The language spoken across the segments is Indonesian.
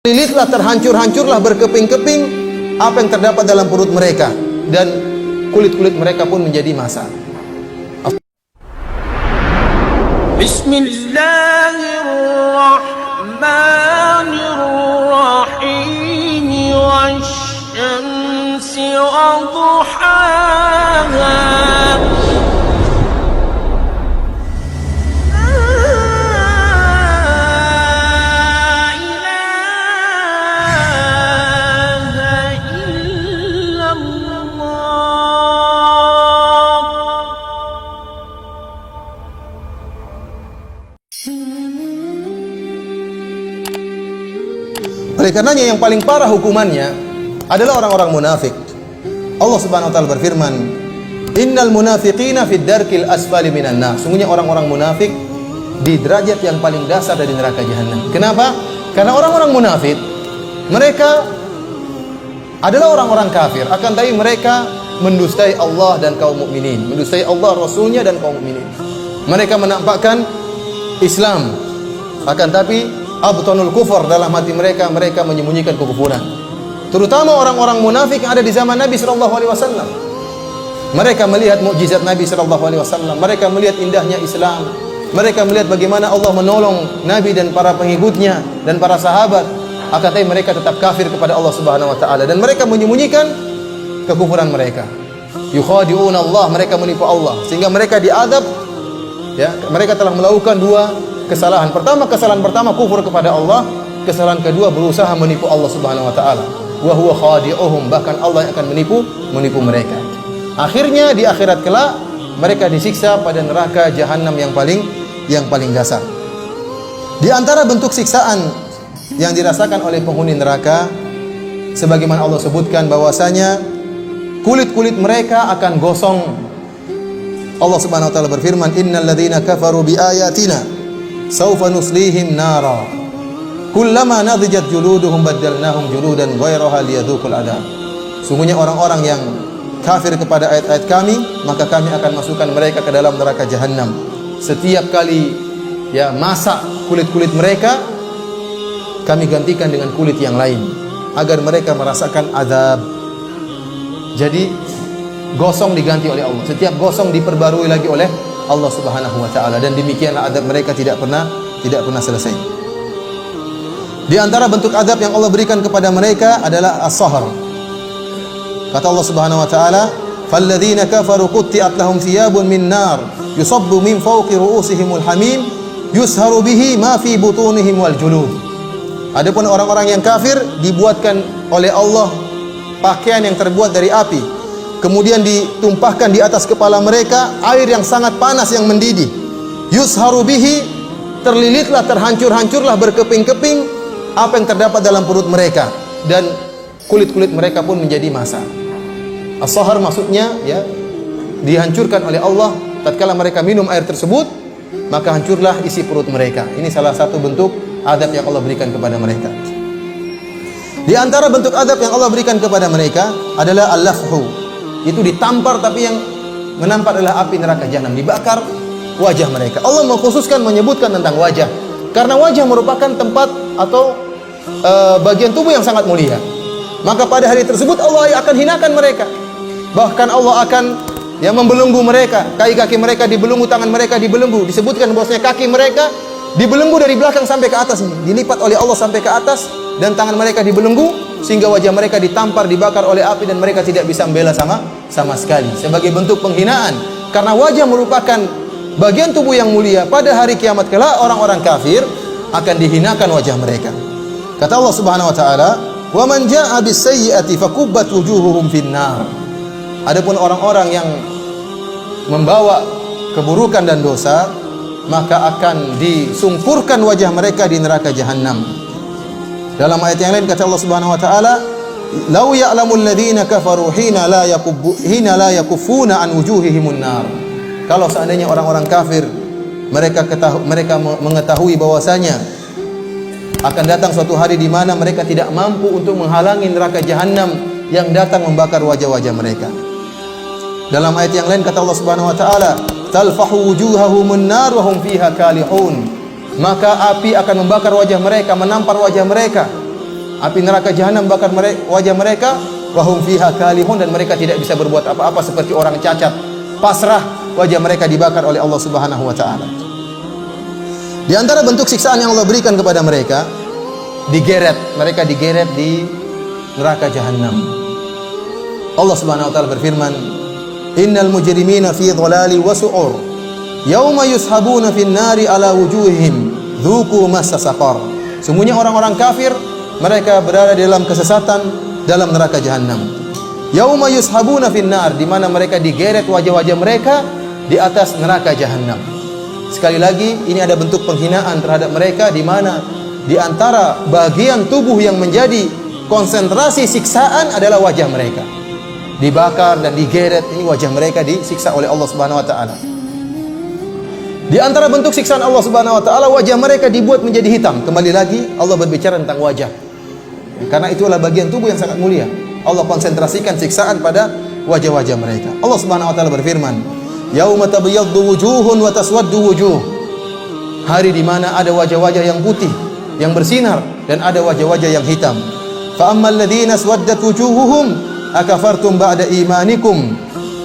Lilitlah, terhancur-hancurlah, berkeping-keping apa yang terdapat dalam perut mereka, dan kulit-kulit mereka pun menjadi massa. Bismillahirrahmanirrahim. Wasyamsi wa duhaha. Oleh karenanya yang paling parah hukumannya adalah orang-orang munafik. Allah Subhanahu wa taala berfirman, "Innal munafiqina fid darkil asfali minan nar." Sungguhnya orang-orang munafik di derajat yang paling dasar dari neraka jahanam. Kenapa? Karena orang-orang munafik mereka adalah orang-orang kafir, akan tapi mereka mendustai Allah dan kaum mukminin, mendustai Allah, Rasulnya, dan kaum mukminin. Mereka menampakkan Islam, akan tapi abtanul kufur, dalam hati mereka menyembunyikan kekufuran. Terutama orang-orang munafik yang ada di zaman Nabi sallallahu alaihi wasallam. Mereka melihat mukjizat Nabi sallallahu alaihi wasallam, mereka melihat indahnya Islam, mereka melihat bagaimana Allah menolong Nabi dan para pengikutnya dan para sahabat. Akan tetapi mereka tetap kafir kepada Allah Subhanahu wa taala, dan mereka menyembunyikan kekufuran mereka. Yukhadi'una Allah, mereka menipu Allah sehingga mereka diadab. Ya, mereka telah melakukan dua kesalahan. Kesalahan pertama kufur kepada Allah, kesalahan kedua berusaha menipu Allah Subhanahu wa taala. Wa huwa khadi'uhum, bahkan Allah yang akan menipu mereka. Akhirnya di akhirat kelak mereka disiksa pada neraka jahanam yang paling dasar. Di antara bentuk siksaan yang dirasakan oleh penghuni neraka, sebagaimana Allah sebutkan bahwasanya kulit-kulit mereka akan gosong. Allah Subhanahu wa taala berfirman, "Innal ladzina kafaru bi ayatina saufa nuslihim nara kullama nadijat juluduhum baddalnahum juludan ghairaha liyadhuqul adab." Sungguhnya orang-orang yang kafir kepada ayat-ayat kami, maka kami akan masukkan mereka ke dalam neraka jahanam. Setiap kali masak kulit-kulit mereka, kami gantikan dengan kulit yang lain agar mereka merasakan azab. Jadi gosong diganti oleh Allah, setiap gosong diperbarui lagi oleh Allah Subhanahu wa taala, dan demikianlah adab mereka tidak pernah selesai. Di antara bentuk adab yang Allah berikan kepada mereka adalah as-sahr. Kata Allah Subhanahu wa taala, "Falladzina kafaru qutti'at lahum thiyabun min nar yusabbu min fawqi ru'usihimul hamim yusharu bihi ma fi butunihim wal julud." Adapun orang-orang yang kafir dibuatkan oleh Allah pakaian yang terbuat dari api, kemudian ditumpahkan di atas kepala mereka air yang sangat panas yang mendidih. Yusharu bihi, terlilitlah, terhancur-hancurlah, berkeping-keping apa yang terdapat dalam perut mereka, dan kulit-kulit mereka pun menjadi massa. As-sahar maksudnya dihancurkan oleh Allah tatkala mereka minum air tersebut, maka hancurlah isi perut mereka. Ini salah satu bentuk adab yang Allah berikan kepada mereka. Di antara bentuk adab yang Allah berikan kepada mereka adalah al-lafhu. Itu ditampar, tapi yang menampar adalah api neraka jahanam, dibakar wajah mereka. Allah mengkhususkan menyebutkan tentang wajah karena wajah merupakan tempat atau bagian tubuh yang sangat mulia. Maka pada hari tersebut Allah akan hinakan mereka. Bahkan Allah akan membelenggu mereka, kaki-kaki mereka dibelenggu, tangan mereka dibelenggu. Disebutkan bahwasanya kaki mereka dibelenggu dari belakang sampai ke atas, dilipat oleh Allah sampai ke atas, dan tangan mereka dibelenggu sehingga wajah mereka ditampar, dibakar oleh api, dan mereka tidak bisa membela sama sekali, sebagai bentuk penghinaan. Karena wajah merupakan bagian tubuh yang mulia. Pada hari kiamat kelak orang-orang kafir akan dihinakan wajah mereka. Kata Allah Subhanahu wa taala, "Wa man jaa'a bis-sayyi'ati fakubbat wujuhuhum fin-nar." Adapun orang-orang yang membawa keburukan dan dosa, maka akan disungkurkan wajah mereka di neraka jahanam. Dalam ayat yang lain kata Allah Subhanahu wa taala, "Lau ya'lamul ladzina kafaru hina la yakuffuna an wujuhihimun nar." Kalau seandainya orang-orang kafir mereka mengetahui bahwasanya akan datang suatu hari di mana mereka tidak mampu untuk menghalangi neraka jahanam yang datang membakar wajah-wajah mereka. Dalam ayat yang lain kata Allah Subhanahu wa taala, "Talfahu wujuhahumun nar wa hum fiha kalihun." maka api akan membakar wajah mereka, menampar wajah mereka, Api neraka jahanam bakar wajah mereka, wa hum fiha kalihun, dan mereka tidak bisa berbuat apa-apa seperti orang cacat, pasrah, wajah mereka dibakar oleh Allah Subhanahu wa taala. Di antara bentuk siksaan yang Allah berikan kepada mereka, digeret, mereka digeret di neraka jahanam. Allah Subhanahu wa taala berfirman, "Innal mujrimina fi dhalali wa su'ur, yauma yushabuna fin nari ala wujuhihim, dzuqu massa saqar." Sungguhnya orang-orang kafir, mereka berada di dalam kesesatan, dalam neraka jahanam. Yauma yushabuna fin nar, di mana mereka digeret wajah-wajah mereka di atas neraka jahanam. Sekali lagi, ini ada bentuk penghinaan terhadap mereka, di mana di antara bagian tubuh yang menjadi konsentrasi siksaan adalah wajah mereka. Dibakar dan digeret, ini wajah mereka disiksa oleh Allah Subhanahu wa taala. Di antara bentuk siksaan Allah Subhanahu wa taala, wajah mereka dibuat menjadi hitam. Kembali lagi Allah berbicara tentang wajah. Karena itulah bagian tubuh yang sangat mulia. Allah konsentrasikan siksaan pada wajah-wajah mereka. Allah Subhanahu wa taala berfirman, "Yauma tabyaddu wujuhun wa taswaddu wujuh." Hari di mana ada wajah-wajah yang putih, yang bersinar, dan ada wajah-wajah yang hitam. Fa ammal ladzina aswaddat wujuhuhum akafartum ba'da imanikum.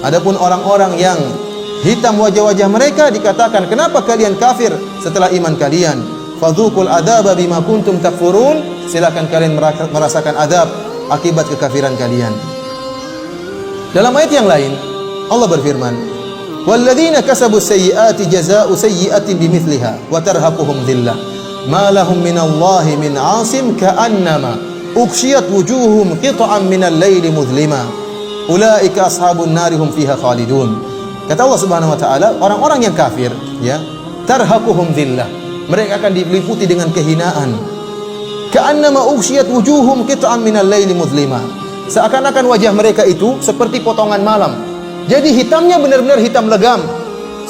Adapun orang-orang yang hitam wajah-wajah mereka, dikatakan, kenapa kalian kafir setelah iman kalian? Fadzuqul adzaba bima kuntum takfurun. Silakan kalian merasakan azab akibat kekafiran kalian. Dalam ayat yang lain Allah berfirman, "Walladzina kasabu sayyi'ati jazaa'u sayyi'atin bimithliha wa tarhaquhum dhillah ma lahum minallahi min 'asim ka'annama ughshiyat wujuhum qit'an minal laili mudhlima ulaika ashabun nari hum fiha khalidun." Kata Allah Subhanahu wa taala, orang-orang yang kafir, ya, tarhaquhum dhillah, mereka akan diliputi dengan kehinaan. Ka'annama ughshiyat wujuhum qit'an minal laili mudhlima. Seakan-akan wajah mereka itu seperti potongan malam. Jadi hitamnya benar-benar hitam legam.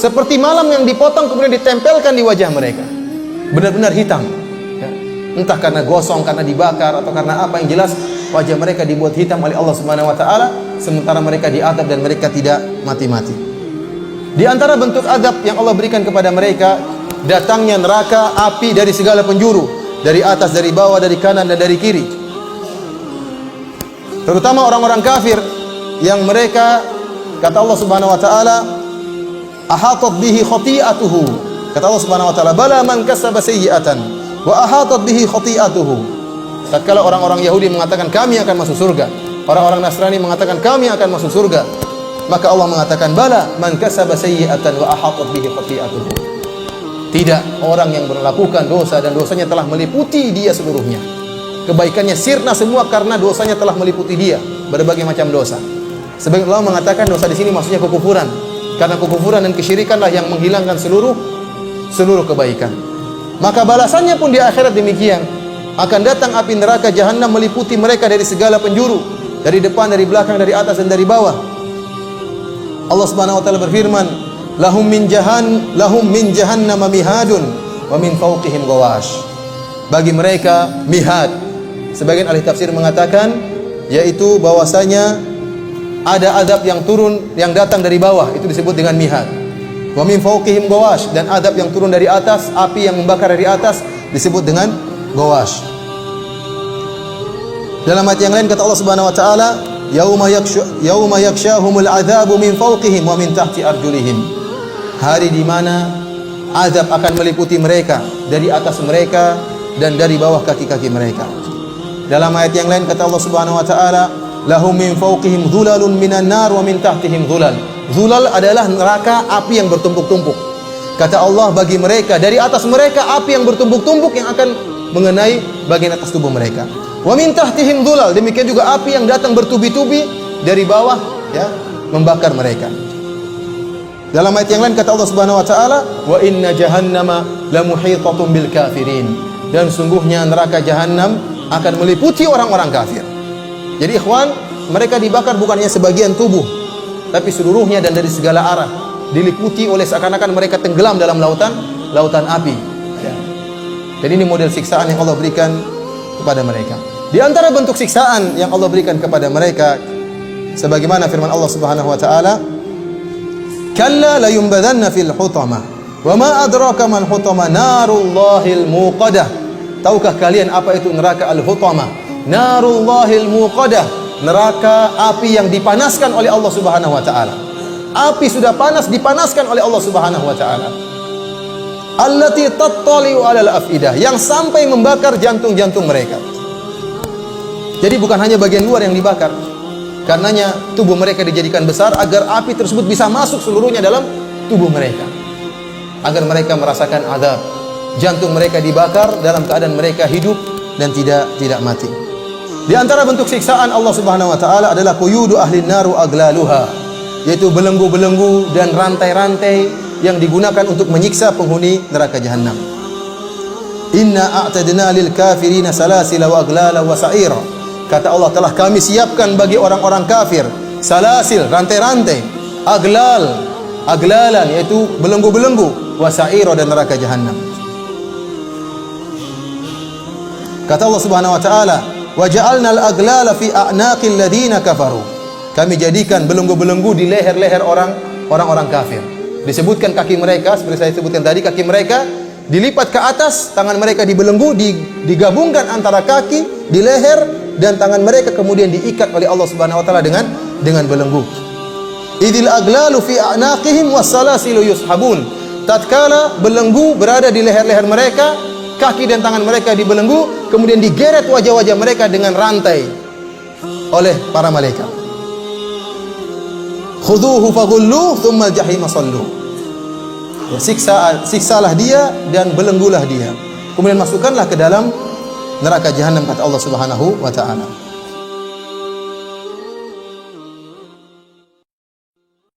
Seperti malam yang dipotong kemudian ditempelkan di wajah mereka. Benar-benar hitam. Ya. Entah karena gosong, karena dibakar, atau karena apa, yang jelas wajah mereka dibuat hitam oleh Allah Subhanahu wa taala, sementara mereka diadab dan mereka tidak mati-mati. Di antara bentuk adab yang Allah berikan kepada mereka, datangnya neraka api dari segala penjuru, dari atas, dari bawah, dari kanan, dan dari kiri. Terutama orang-orang kafir yang mereka, kata Allah Subhanahu wa taala, ahatat bihi khati'atuhu. Kata Allah Subhanahu wa taala, bala man kasaba sayyi'atan wa ahatat bihi khati'atuhu. Tatkala orang-orang Yahudi mengatakan kami akan masuk surga, orang-orang Nasrani mengatakan kami akan masuk surga, maka Allah mengatakan, bala man kasaba sayyi'atan wa ahatat bihi khati'atuhu. Tidak, orang yang melakukan dosa dan dosanya telah meliputi dia seluruhnya. Kebaikannya sirna semua karena dosanya telah meliputi dia, berbagai macam dosa. Sebagian Allah mengatakan dosa di sini maksudnya kekufuran, karena kekufuran dan kesyirikanlah yang menghilangkan seluruh kebaikan. Maka balasannya pun di akhirat demikian. Akan datang api neraka jahanam meliputi mereka dari segala penjuru, dari depan, dari belakang, dari atas, dan dari bawah. Allah Subhanahu wa taala berfirman, lahum min jahannam mihadun wa min fawqihim ghawash. Bagi mereka mihad. Sebagian ahli tafsir mengatakan yaitu bahwasanya ada azab yang turun, yang datang dari bawah, itu disebut dengan mihad. Wa min fawqihim ghawash, dan azab yang turun dari atas, api yang membakar dari atas, disebut dengan ghawash. Dalam ayat yang lain kata Allah Subhanahu wa taala, yauma yakshahumul adzabu min fawqihim wa min tahti arjulihim. Hari di mana azab akan meliputi mereka, dari atas mereka dan dari bawah kaki-kaki mereka. Dalam ayat yang lain kata Allah Subhanahu wa taala, lahum min fawqihim dhulalun minan nar wa min tahtihim dhulal. Dhulal adalah neraka, api yang bertumpuk-tumpuk. Kata Allah, bagi mereka, dari atas mereka api yang bertumpuk-tumpuk yang akan mengenai bagian atas tubuh mereka. Wa min tahtihim dhulal, demikian juga api yang datang bertubi-tubi dari bawah, ya, membakar mereka. Dalam ayat yang lain kata Allah Subhanahu wa taala, wa inna jahannama lamuhitatun bil kafirin. Dan sungguhnya neraka jahanam akan meliputi orang-orang kafir. Jadi ikhwan, mereka dibakar bukan hanya sebagian tubuh, tapi seluruhnya dan dari segala arah, diliputi oleh seakan-akan mereka tenggelam dalam lautan api. Ya. Jadi ini model siksaan yang Allah berikan kepada mereka. Di antara bentuk siksaan yang Allah berikan kepada mereka, sebagaimana firman Allah Subhanahu wa taala, kalla la yumbadanna fil hutamah wa ma adraka man hutamah narullahil muqadah. Tahukah kalian apa itu neraka al-hutamah? narullahil muqadah, neraka api yang dipanaskan oleh Allah Subhanahu wa taala. Api sudah panas dipanaskan oleh Allah Subhanahu wa taala. Allati tattali'u 'alal afidah, yang sampai membakar jantung-jantung mereka. Jadi bukan hanya bagian luar yang dibakar. Karenanya tubuh mereka dijadikan besar agar api tersebut bisa masuk seluruhnya dalam tubuh mereka. Agar mereka merasakan azab. Jantung mereka dibakar dalam keadaan mereka hidup dan tidak mati. Di antara bentuk siksaan Allah Subhanahu wa taala adalah quyudu ahlin naru aglaluha, yaitu belenggu-belenggu dan rantai-rantai yang digunakan untuk menyiksa penghuni neraka jahanam. Inna a'tadna lil kafirina salasila wa aglala wa sa'ira. Kata Allah, telah kami siapkan bagi orang-orang kafir salasil, rantai-rantai, aglalan yaitu belenggu-belenggu, wa sa'ira dan neraka jahanam. Kata Allah Subhanahu wa taala, wa ja'alna al-aglala fi a'naqil ladzina kafaru. Kami jadikan belenggu-belenggu di leher-leher orang-orang kafir. Disebutkan kaki mereka, seperti saya sebutkan tadi, kaki mereka dilipat ke atas, tangan mereka dibelenggu, digabungkan antara kaki di leher dan tangan mereka kemudian diikat oleh Allah Subhanahu wa taala dengan belenggu. Idil aglalu fi a'naqihim was-salasilu yushabun. Tatkala belenggu berada di leher-leher mereka, kaki dan tangan mereka dibelenggu, kemudian digeret wajah-wajah mereka dengan rantai oleh para malaikat. Khudhuhu faghulluh tsumma al-jahima salluh. Ya, siksalah dia dan belenggulah dia. Kemudian masukkanlah ke dalam neraka jahanam, kata Allah Subhanahu wa taala.